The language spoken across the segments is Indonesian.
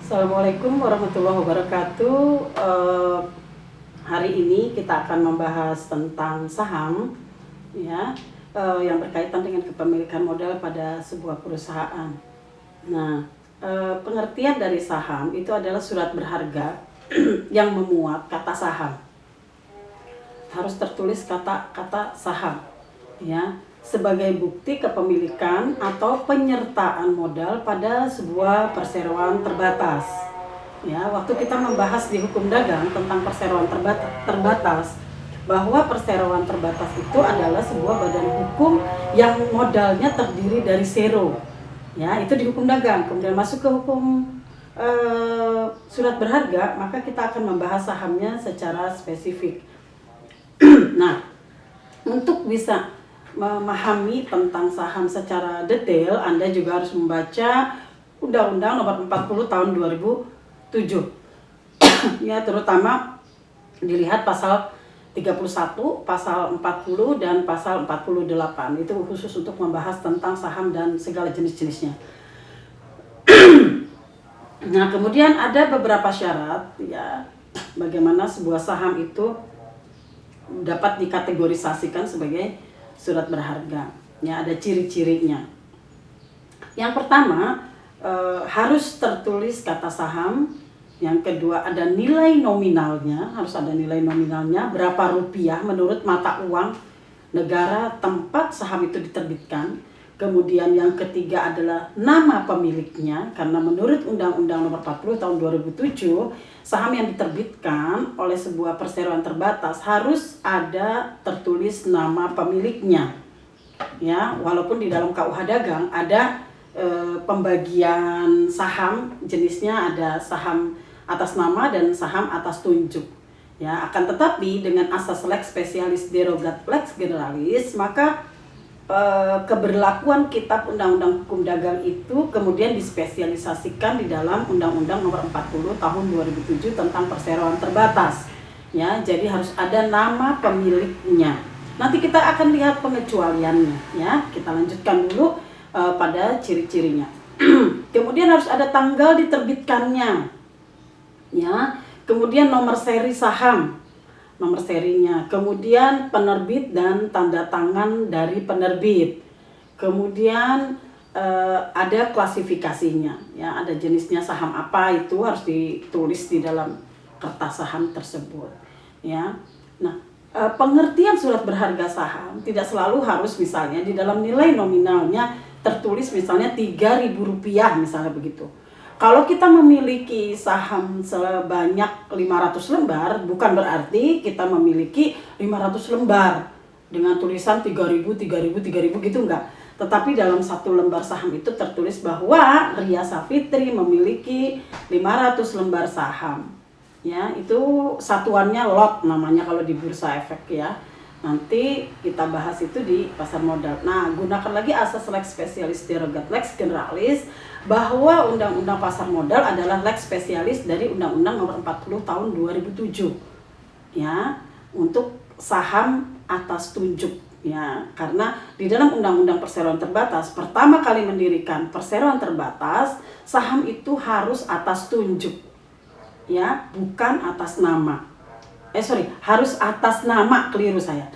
Assalamualaikum warahmatullahi wabarakatuh. Hari ini kita akan membahas tentang saham, ya, yang berkaitan dengan kepemilikan modal pada sebuah perusahaan. Nah, pengertian dari saham itu adalah surat berharga yang memuat kata saham. Harus tertulis kata-kata saham, ya, sebagai bukti kepemilikan atau penyertaan modal pada sebuah perseroan terbatas. Ya, waktu kita membahas di hukum dagang tentang perseroan terbatas, bahwa perseroan terbatas itu adalah sebuah badan hukum yang modalnya terdiri dari zero. Ya, itu di hukum dagang. Kemudian masuk ke hukum surat berharga, maka kita akan membahas sahamnya secara spesifik. Nah, untuk bisa memahami tentang saham secara detail, Anda juga harus membaca Undang-Undang Nomor 40 Tahun 2007. Ya, terutama dilihat pasal 31, pasal 40 dan pasal 48. Itu khusus untuk membahas tentang saham dan segala jenis-jenisnya. Nah, kemudian ada beberapa syarat, ya, bagaimana sebuah saham itu dapat dikategorisasikan sebagai surat berharga. Ya, ada ciri-cirinya. Yang pertama, harus tertulis kata saham. Yang kedua, ada nilai nominalnya, harus ada nilai nominalnya, berapa rupiah menurut mata uang negara tempat saham itu diterbitkan. Kemudian yang ketiga adalah nama pemiliknya, karena menurut Undang-Undang Nomor 40 Tahun 2007, saham yang diterbitkan oleh sebuah perseroan terbatas harus ada tertulis nama pemiliknya. Ya, walaupun di dalam KUH Dagang ada pembagian saham, jenisnya ada saham atas nama dan saham atas tunjuk. Ya, akan tetapi dengan asas lex specialis derogat lex generalis, maka keberlakuan kitab Undang-Undang Hukum Dagang itu kemudian dispesialisasikan di dalam Undang-Undang Nomor 40 Tahun 2007 tentang perseroan terbatas. Ya, jadi harus ada nama pemiliknya. Nanti kita akan lihat pengecualiannya, ya. Kita lanjutkan dulu pada ciri-cirinya. Kemudian harus ada tanggal diterbitkannya. Ya. Kemudian nomor seri saham, nomor serinya, kemudian penerbit dan tanda tangan dari penerbit, kemudian ada klasifikasinya, ya, ada jenisnya saham apa, itu harus ditulis di dalam kertas saham tersebut, ya. Nah, pengertian surat berharga saham tidak selalu harus misalnya di dalam nilai nominalnya tertulis misalnya Rp3.000 misalnya begitu. Kalau kita memiliki saham sebanyak 500 lembar, bukan berarti kita memiliki 500 lembar dengan tulisan 3.000 gitu, enggak. Tetapi dalam satu lembar saham itu tertulis bahwa Ria Savitri memiliki 500 lembar saham. Ya, itu satuannya lot namanya kalau di bursa efek, ya. Nanti kita bahas itu di pasar modal. Nah, gunakan lagi asas lex specialis derogat lex generalis, bahwa Undang-Undang Pasar Modal adalah lex spesialis dari Undang-Undang Nomor 40 Tahun 2007. Ya, untuk saham atas tunjuk, ya. Karena di dalam Undang-Undang Perseroan Terbatas pertama kali mendirikan perseroan terbatas, saham itu harus atas tunjuk. Ya, bukan atas nama. Harus atas nama, keliru saya.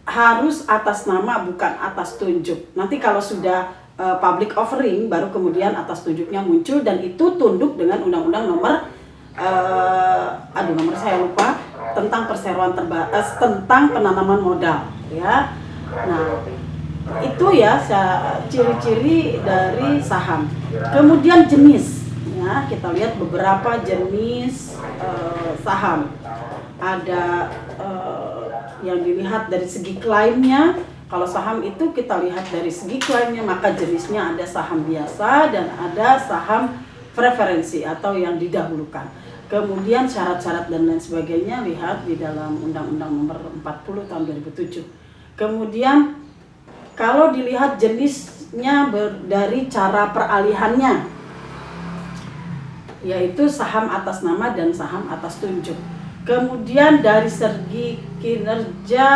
Harus atas nama, bukan atas tunjuk. Nanti kalau sudah public offering, baru kemudian atas tunjuknya muncul, dan itu tunduk dengan Undang-Undang Nomor nomor saya lupa, tentang perseroan terbatas, tentang penanaman modal, ya. Nah, itu ya ciri-ciri dari saham. Kemudian jenis, ya, kita lihat beberapa jenis saham. Ada yang dilihat dari segi klaimnya. Kalau saham itu kita lihat dari segi klaimnya, maka jenisnya ada saham biasa dan ada saham preferensi atau yang didahulukan. Kemudian syarat-syarat dan lain sebagainya lihat di dalam Undang-Undang Nomor 40 Tahun 2007. Kemudian kalau dilihat jenisnya dari cara peralihannya, yaitu saham atas nama dan saham atas tunjuk. Kemudian dari segi kinerja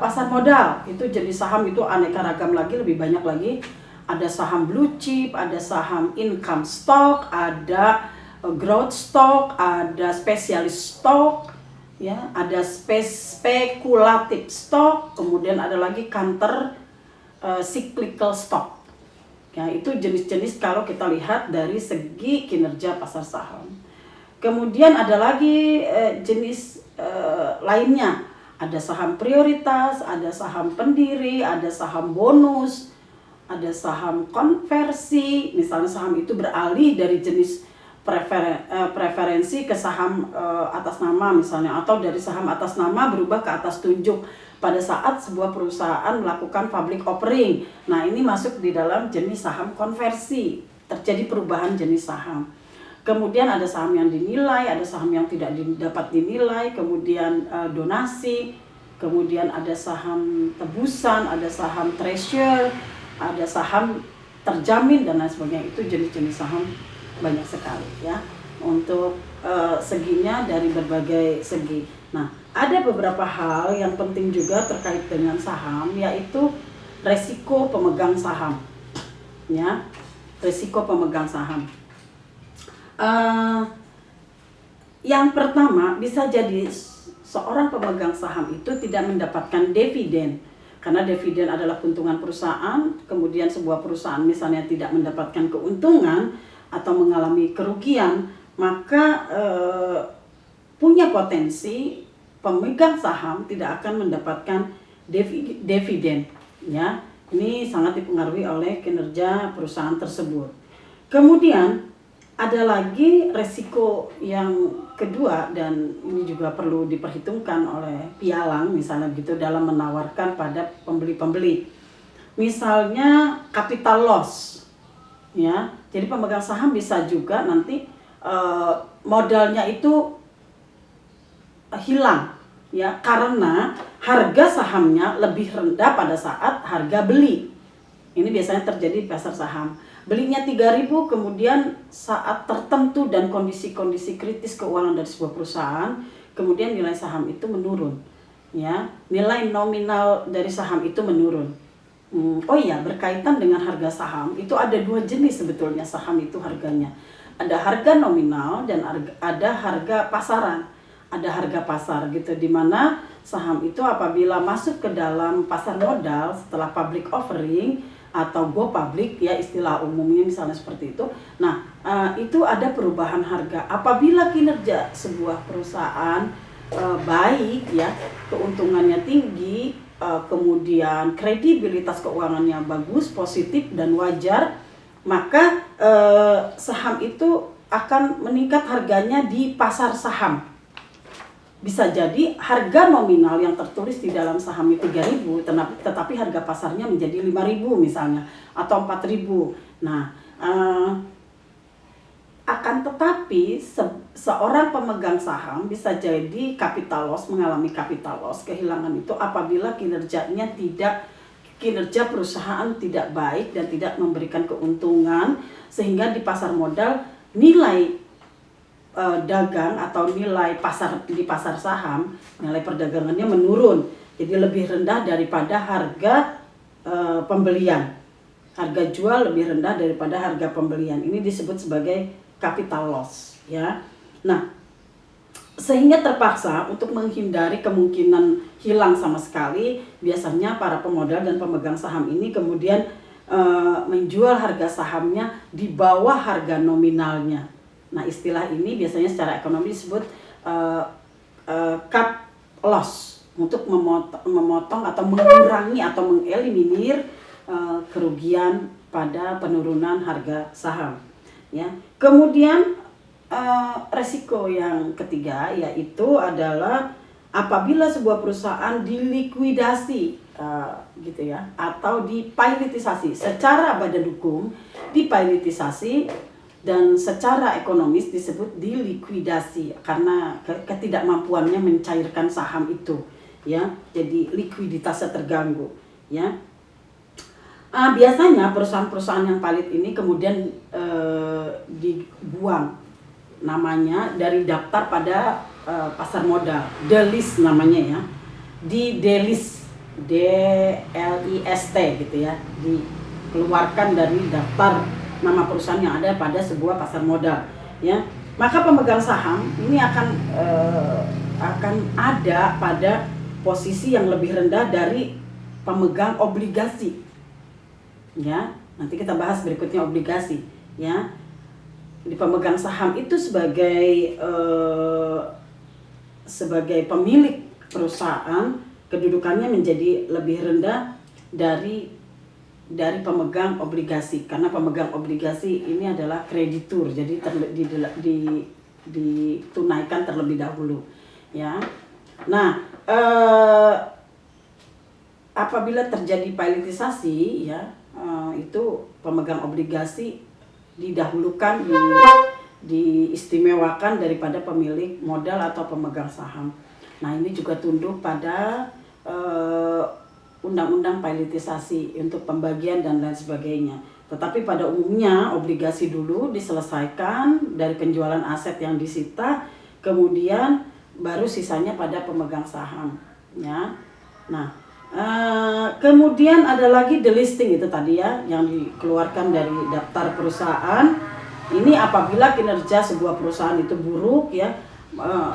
pasar modal, itu jenis saham itu aneka ragam lagi, lebih banyak lagi. Ada saham blue chip, ada saham income stock, ada growth stock, ada spesialis stock, ya, ada spekulatif stock, kemudian ada lagi counter cyclical stock. Ya, itu jenis-jenis kalau kita lihat dari segi kinerja pasar saham. Kemudian ada lagi jenis lainnya, ada saham prioritas, ada saham pendiri, ada saham bonus, ada saham konversi. Misalnya saham itu beralih dari jenis preferensi ke saham atas nama misalnya, atau dari saham atas nama berubah ke atas tunjuk pada saat sebuah perusahaan melakukan public offering. Nah, ini masuk di dalam jenis saham konversi, terjadi perubahan jenis saham. Kemudian ada saham yang dinilai, ada saham yang tidak dapat dinilai, kemudian donasi, kemudian ada saham tebusan, ada saham treasure, ada saham terjamin dan lain sebagainya. Itu jenis-jenis saham banyak sekali ya, untuk seginya dari berbagai segi. Nah, ada beberapa hal yang penting juga terkait dengan saham, yaitu resiko pemegang saham ya, resiko pemegang saham. Yang pertama, bisa jadi seorang pemegang saham itu tidak mendapatkan dividen, karena dividen adalah keuntungan perusahaan. Kemudian sebuah perusahaan misalnya tidak mendapatkan keuntungan atau mengalami kerugian, maka punya potensi pemegang saham tidak akan mendapatkan dividen ya. Ini sangat dipengaruhi oleh kinerja perusahaan tersebut. Kemudian ada lagi resiko yang kedua, dan ini juga perlu diperhitungkan oleh pialang misalnya gitu dalam menawarkan pada pembeli-pembeli. Misalnya capital loss ya. Jadi pemegang saham bisa juga nanti modalnya itu hilang ya, karena harga sahamnya lebih rendah pada saat harga beli. Ini biasanya terjadi di pasar saham. Belinya 3.000, kemudian saat tertentu dan kondisi-kondisi kritis keuangan dari sebuah perusahaan, kemudian nilai saham itu menurun ya, nilai nominal dari saham itu menurun. Oh iya, berkaitan dengan harga saham itu ada dua jenis sebetulnya saham itu harganya. Ada harga nominal dan ada harga pasaran. Ada harga pasar gitu, dimana saham itu apabila masuk ke dalam pasar modal setelah public offering atau go public ya, istilah umumnya misalnya seperti itu. Nah, itu ada perubahan harga. Apabila kinerja sebuah perusahaan baik ya, keuntungannya tinggi, kemudian kredibilitas keuangannya bagus, positif dan wajar, maka saham itu akan meningkat harganya di pasar saham. Bisa jadi harga nominal yang tertulis di dalam saham itu 3.000, tetapi harga pasarnya menjadi 5.000 misalnya, atau 4.000. Nah, akan tetapi seorang pemegang saham bisa jadi capital loss, mengalami capital loss, kehilangan itu apabila kinerja perusahaan tidak baik dan tidak memberikan keuntungan, sehingga di pasar modal nilai dagang atau nilai pasar di pasar saham, nilai perdagangannya menurun, jadi lebih rendah daripada harga pembelian. Harga jual lebih rendah daripada harga pembelian. Ini disebut sebagai capital loss ya. Nah, sehingga terpaksa untuk menghindari kemungkinan hilang sama sekali, biasanya para pemodal dan pemegang saham ini kemudian menjual harga sahamnya di bawah harga nominalnya. Nah, istilah ini biasanya secara ekonomi disebut cut loss, untuk memotong atau mengurangi atau mengeliminir kerugian pada penurunan harga saham ya. Kemudian resiko yang ketiga yaitu adalah apabila sebuah perusahaan dilikuidasi gitu ya, atau dipailitisasi secara badan hukum, dipailitisasi dan secara ekonomis disebut dilikuidasi karena ketidakmampuannya mencairkan saham itu ya, jadi likuiditasnya terganggu ya. Biasanya perusahaan-perusahaan yang palit ini kemudian dibuang namanya dari daftar pada pasar modal, delist namanya ya, di delist, DLIST gitu ya, dikeluarkan dari daftar nama perusahaan yang ada pada sebuah pasar modal ya. maka pemegang saham ini akan ada pada posisi yang lebih rendah dari pemegang obligasi. Ya, nanti kita bahas berikutnya obligasi. Ya, di pemegang saham itu sebagai pemilik perusahaan, kedudukannya menjadi lebih rendah dari pemegang obligasi, karena pemegang obligasi ini adalah kreditur, jadi ditunaikan terlebih dahulu, ya. Nah, apabila terjadi pilotisasi, ya, itu pemegang obligasi didahulukan, diistimewakan daripada pemilik modal atau pemegang saham. Nah, ini juga tunduk pada undang-undang pilotisasi untuk pembagian dan lain sebagainya. Tetapi pada umumnya obligasi dulu diselesaikan dari penjualan aset yang disita, kemudian baru sisanya pada pemegang saham. Ya, nah, kemudian ada lagi delisting itu tadi ya, yang dikeluarkan dari daftar perusahaan. Ini apabila kinerja sebuah perusahaan itu buruk, ya,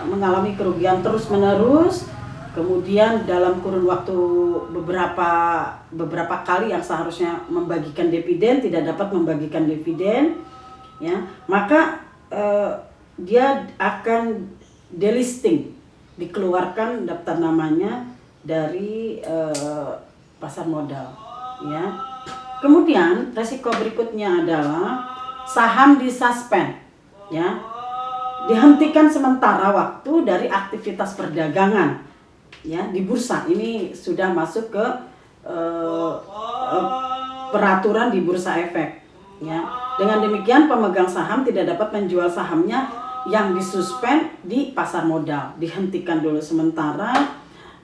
mengalami kerugian terus-menerus. Kemudian dalam kurun waktu beberapa kali yang seharusnya membagikan dividen tidak dapat membagikan dividen, ya, maka dia akan delisting, dikeluarkan daftar namanya dari pasar modal, ya. Kemudian resiko berikutnya adalah saham disuspend, ya, dihentikan sementara waktu dari aktivitas perdagangan. Ya, di bursa ini sudah masuk ke peraturan di Bursa Efek. Ya, dengan demikian pemegang saham tidak dapat menjual sahamnya yang disuspend di pasar modal, dihentikan dulu sementara.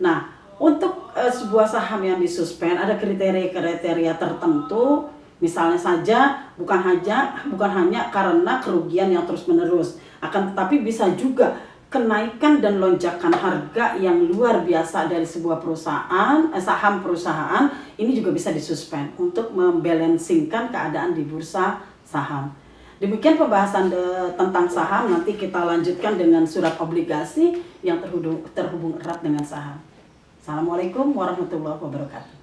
Nah, untuk sebuah saham yang disuspend ada kriteria-kriteria tertentu. Misalnya saja bukan hanya karena kerugian yang terus-menerus, akan tetapi bisa juga kenaikan dan lonjakan harga yang luar biasa dari sebuah perusahaan, saham perusahaan ini juga bisa disuspend untuk membalancingkan keadaan di bursa saham. Demikian pembahasan tentang saham, nanti kita lanjutkan dengan surat obligasi yang terhubung erat dengan saham. Assalamualaikum warahmatullahi wabarakatuh.